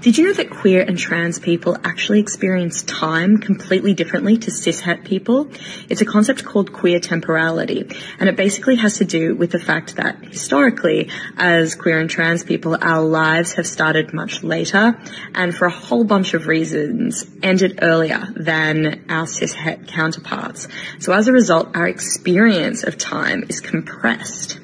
Did you know that queer and trans people actually experience time completely differently to cishet people? It's a concept called queer temporality, and it basically has to do with the fact that historically, as queer and trans people, our lives have started much later, and for a whole bunch of reasons, ended earlier than our cishet counterparts. So as a result, our experience of time is compressed.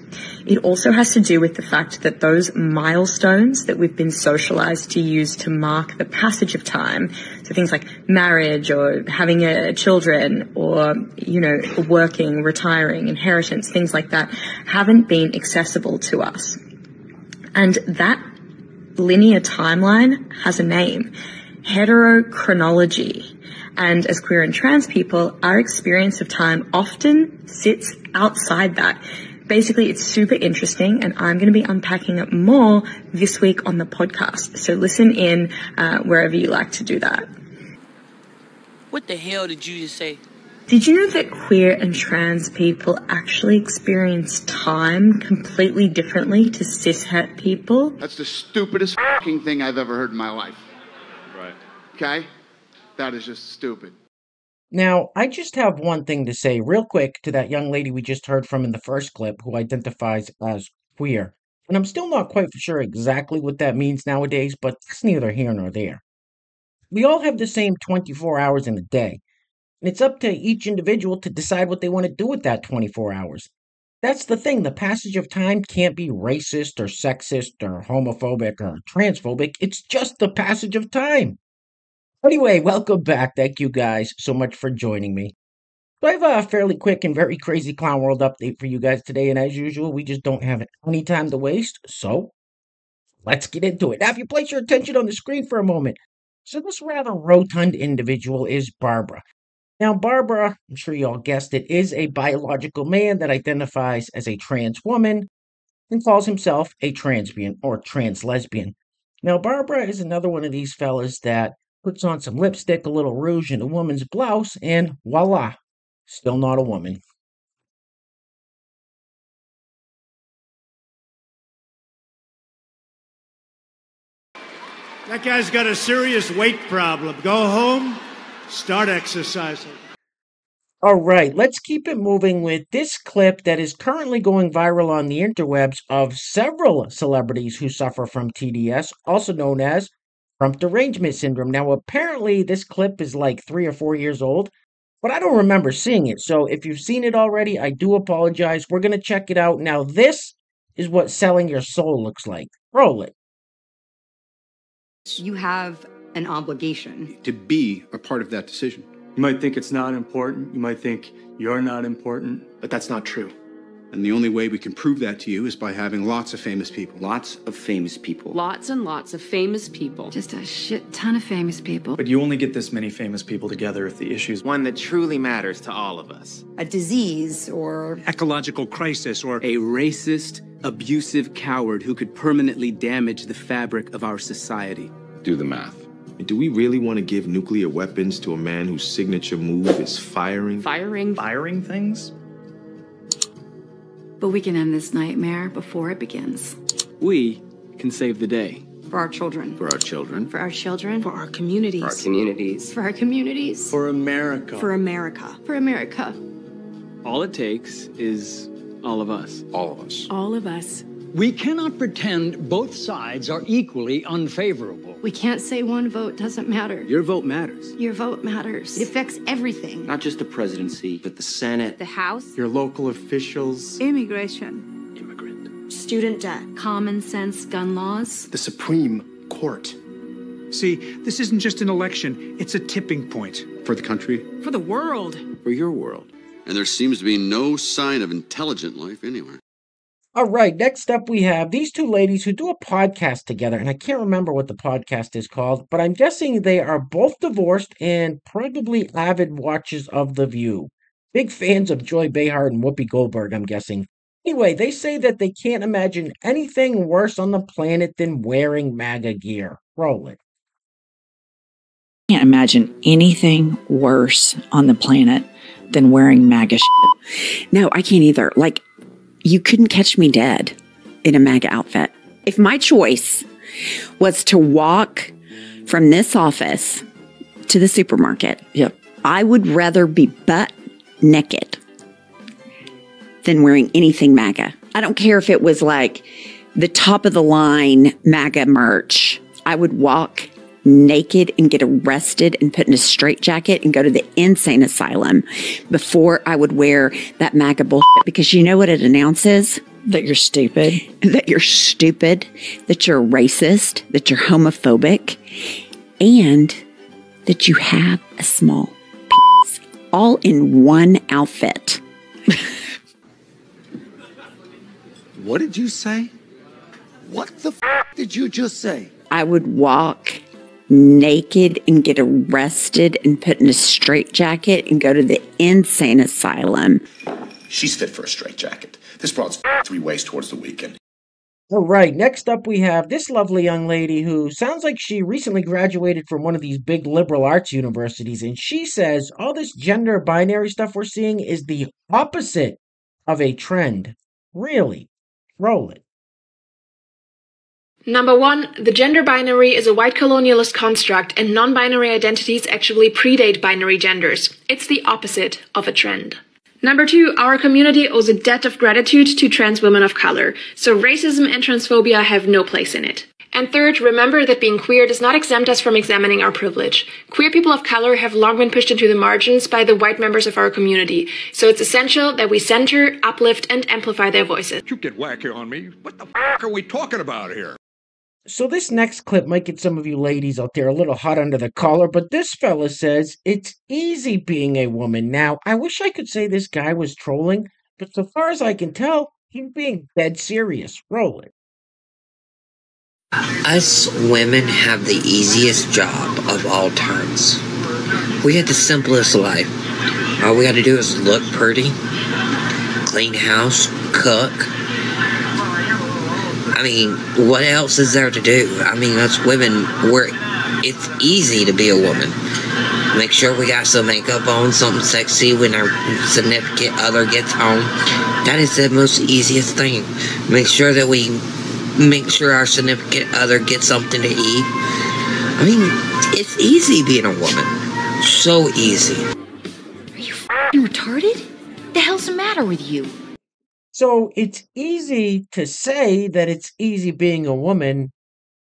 It also has to do with the fact that those milestones that we've been socialized to use to mark the passage of time, so things like marriage or having children or, working, retiring, inheritance, things like that, haven't been accessible to us. And that linear timeline has a name, heterochronology. And as queer and trans people, our experience of time often sits outside that. Basically, it's super interesting, and I'm going to be unpacking it more this week on the podcast. So listen in wherever you like to do that. What the hell did you just say? Did you know that queer and trans people actually experience time completely differently to cishet people? That's the stupidest fucking thing I've ever heard in my life. Right. Okay? That is just stupid. Now, I just have one thing to say real quick to that young lady we just heard from in the first clip who identifies as queer. And I'm still not quite sure exactly what that means nowadays, but that's neither here nor there. We all have the same 24 hours in a day, and it's up to each individual to decide what they want to do with that 24 hours. That's the thing, the passage of time can't be racist or sexist or homophobic or transphobic, it's just the passage of time. Anyway, welcome back. Thank you guys so much for joining me. So I have a fairly quick and very crazy Clown World update for you guys today, and as usual, we just don't have any time to waste, so let's get into it. Now, if you place your attention on the screen for a moment, so this rather rotund individual is Barbara. Now, Barbara, I'm sure you all guessed it, is a biological man that identifies as a trans woman and calls himself a transbian or trans lesbian. Now, Barbara is another one of these fellas that puts on some lipstick, a little rouge, and a woman's blouse, and voila, still not a woman. That guy's got a serious weight problem. Go home, start exercising. All right, let's keep it moving with this clip that is currently going viral on the interwebs of several celebrities who suffer from TDS, also known as Trump derangement syndrome. Now, apparently, this clip is like 3 or 4 years old, but I don't remember seeing it. So if you've seen it already, I do apologize. We're going to check it out. Now, this is what selling your soul looks like. Roll it. You have an obligation to be a part of that decision. You might think it's not important. You might think you're not important. But that's not true. And the only way we can prove that to you is by having lots of famous people. Lots of famous people. Lots and lots of famous people. Just a shit ton of famous people. But you only get this many famous people together if the issue's one that truly matters to all of us. A disease or ecological crisis or a racist, abusive coward who could permanently damage the fabric of our society. Do the math. Do we really want to give nuclear weapons to a man whose signature move is firing? Firing things? But we can end this nightmare before it begins. We can save the day. For our children. For our children. For our children. For our communities. For our communities. For our communities. For America. For America. For America. All it takes is all of us. All of us. All of us. We cannot pretend both sides are equally unfavorable. We can't say one vote doesn't matter. Your vote matters. Your vote matters. It affects everything. Not just the presidency, but the Senate. The House. Your local officials. Immigration. Immigrant. Student debt. Common sense gun laws. The Supreme Court. See, this isn't just an election. It's a tipping point. For the country. For the world. For your world. And there seems to be no sign of intelligent life anywhere. All right, next up we have these two ladies who do a podcast together, and I can't remember what the podcast is called, but I'm guessing they are both divorced and probably avid watchers of The View. Big fans of Joy Behar and Whoopi Goldberg, I'm guessing. Anyway, they say that they can't imagine anything worse on the planet than wearing MAGA gear. Roll it. Can't imagine anything worse on the planet than wearing MAGA shit. No, I can't either. Like, you couldn't catch me dead in a MAGA outfit. If my choice was to walk from this office to the supermarket, I would rather be butt naked than wearing anything MAGA. I don't care if it was like the top of the line MAGA merch. I would walk naked and get arrested and put in a straitjacket and go to the insane asylum before I would wear that MAGA bullshit, because you know what it announces? That you're stupid. That you're stupid, that you're racist, that you're homophobic, and that you have a small penis, all in one outfit. What did you say? What the did you just say? I would walk naked and get arrested and put in a straitjacket and go to the insane asylum. She's fit for a straitjacket. This broad's 3 ways towards the weekend. All right, next up we have this lovely young lady who sounds like she recently graduated from one of these big liberal arts universities, and she says all this gender binary stuff we're seeing is the opposite of a trend. Really? Roll it. Number 1, the gender binary is a white colonialist construct, and non-binary identities actually predate binary genders. It's the opposite of a trend. Number 2, our community owes a debt of gratitude to trans women of color, so racism and transphobia have no place in it. And third, remember that being queer does not exempt us from examining our privilege. Queer people of color have long been pushed into the margins by the white members of our community, so it's essential that we center, uplift, and amplify their voices. You get wacky on me. What the f*** are we talking about here? So this next clip might get some of you ladies out there a little hot under the collar, but this fella says it's easy being a woman. Now, I wish I could say this guy was trolling, but so far as I can tell, he's being dead serious. Roll it. Us women have the easiest job of all times. We have the simplest life. All we gotta do is look pretty, clean house, cook. I mean, what else is there to do? I mean, us women, it's easy to be a woman. Make sure we got some makeup on, something sexy when our significant other gets home. That is the most easiest thing. Make sure our significant other gets something to eat. I mean, it's easy being a woman. So easy. Are you f***ing retarded? What the hell's the matter with you? So it's easy to say that it's easy being a woman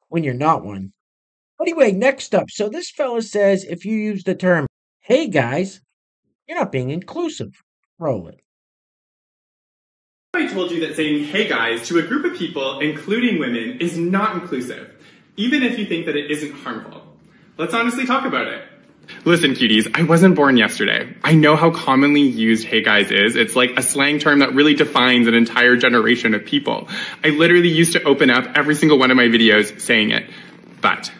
when you're not one. Anyway, next up. So this fella says if you use the term, hey guys, you're not being inclusive. Roll it. I told you that saying hey guys to a group of people, including women, is not inclusive, even if you think that it isn't harmful. Let's honestly talk about it. Listen, cuties, I wasn't born yesterday. I know how commonly used hey guys is. It's like a slang term that really defines an entire generation of people. I literally used to open up every single one of my videos saying it. But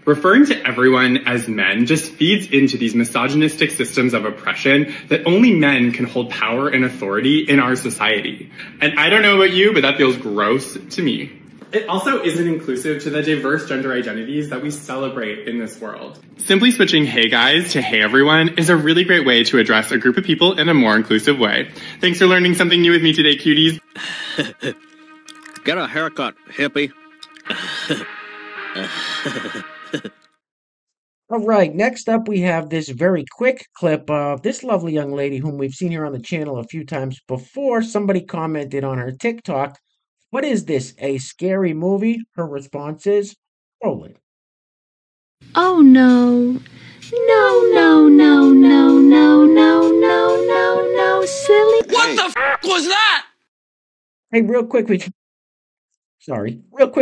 referring to everyone as men just feeds into these misogynistic systems of oppression that only men can hold power and authority in our society. And I don't know about you, but that feels gross to me. It also isn't inclusive to the diverse gender identities that we celebrate in this world. Simply switching hey guys to hey everyone is a really great way to address a group of people in a more inclusive way. Thanks for learning something new with me today, cuties. Get a haircut, hippie. All right, next up we have this very quick clip of this lovely young lady whom we've seen here on the channel a few times before. Somebody commented on her TikTok, what is this, a scary movie? Her response is, roll it. Oh no. No, no, no, no, no, no, no, no, no, silly. What the f was that? Hey, real quick,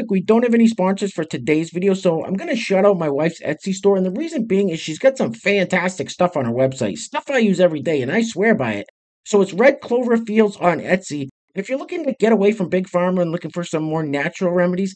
we don't have any sponsors for today's video, so I'm going to shout out my wife's Etsy store, and the reason being is she's got some fantastic stuff on her website, stuff I use every day, and I swear by it. So it's Red Clover Fields on Etsy. If you're looking to get away from Big Pharma and looking for some more natural remedies,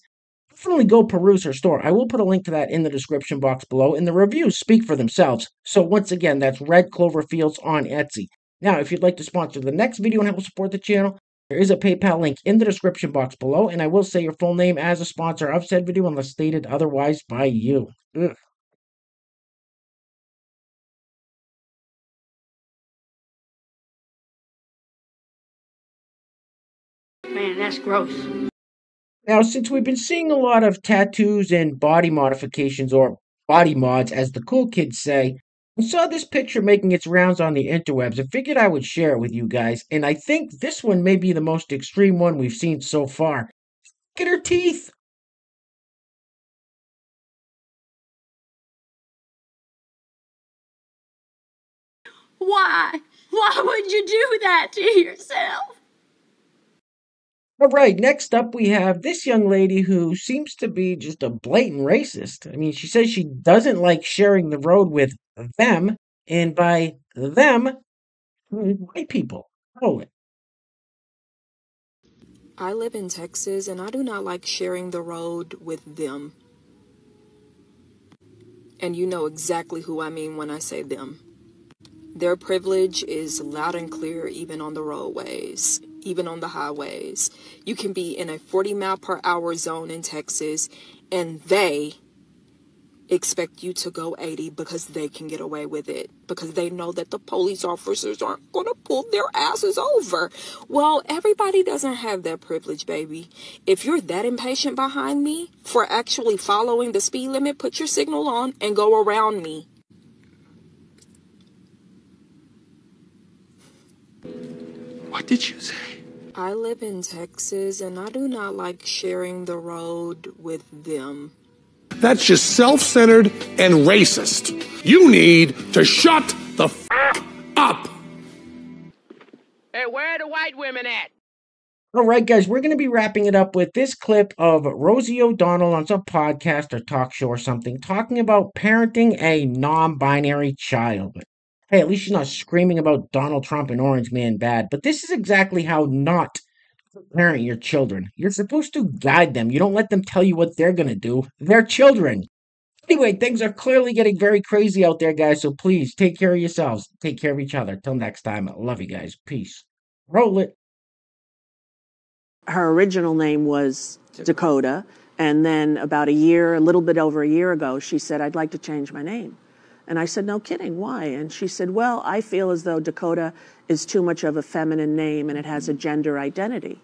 definitely go peruse her store. I will put a link to that in the description box below, and the reviews speak for themselves. So once again, that's Red Clover Fields on Etsy. Now, if you'd like to sponsor the next video and help support the channel, there is a PayPal link in the description box below, and I will say your full name as a sponsor of said video unless stated otherwise by you. Ugh. Man, that's gross. Now, since we've been seeing a lot of tattoos and body modifications or body mods, as the cool kids say. I saw this picture making its rounds on the interwebs and figured I would share it with you guys, and I think this one may be the most extreme one we've seen so far. Look at her teeth! Why? Why would you do that to yourself? All right, next up we have this young lady who seems to be just a blatant racist. I mean, she says she doesn't like sharing the road with them, and by them, white people. Oh, I live in Texas and I do not like sharing the road with them. And you know exactly who I mean when I say them. Their privilege is loud and clear even on the roadways, even on the highways. You can be in a 40-mile-per-hour zone in Texas and they expect you to go 80 because they can get away with it, because they know that the police officers aren't going to pull their asses over. Well, everybody doesn't have that privilege, baby. If you're that impatient behind me for actually following the speed limit, put your signal on and go around me. What did you say? I live in Texas and I do not like sharing the road with them. That's just self-centered and racist. You need to shut the f*** up. Hey, where are the white women at? all right, guys, we're going to be wrapping it up with this clip of Rosie O'Donnell on some podcast or talk show or something talking about parenting a non-binary child. Hey, at least she's not screaming about Donald Trump and Orange Man bad, but this is exactly how not to parent your children. You're supposed to guide them. You don't let them tell you what they're going to do. They're children. Anyway, things are clearly getting very crazy out there, guys, so please take care of yourselves. Take care of each other. Till next time, I love you guys. Peace. Roll it. Her original name was Dakota, and then about a little bit over a year ago, she said, I'd like to change my name. And I said, no kidding, why? And she said, well, I feel as though Dakota is too much of a feminine name and it has a gender identity.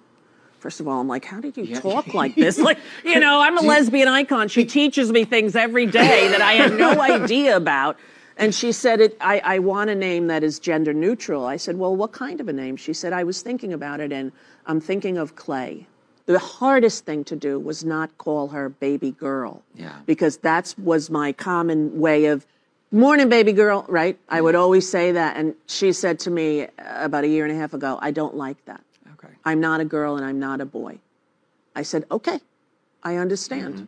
First of all, I'm like, how did you talk like this? Like, you know, I'm a lesbian icon. She teaches me things every day that I had no idea about. And she said, I want a name that is gender neutral. I said, well, what kind of a name? She said, I was thinking about it, and I'm thinking of Clay. The hardest thing to do was not call her baby girl. Yeah. Because that was my common way of, morning, baby girl, right? I would always say that. And she said to me about a year and a half ago, I don't like that. Okay. I'm not a girl and I'm not a boy. I said, okay, I understand.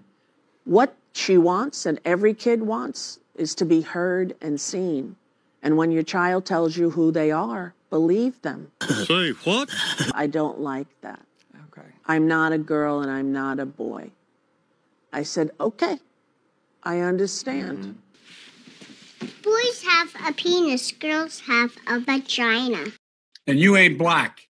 What she wants and every kid wants is to be heard and seen. And when your child tells you who they are, believe them. Say what? I don't like that. Okay. I'm not a girl and I'm not a boy. I said, okay, I understand. Boys have a penis, girls have a vagina. And you ain't black.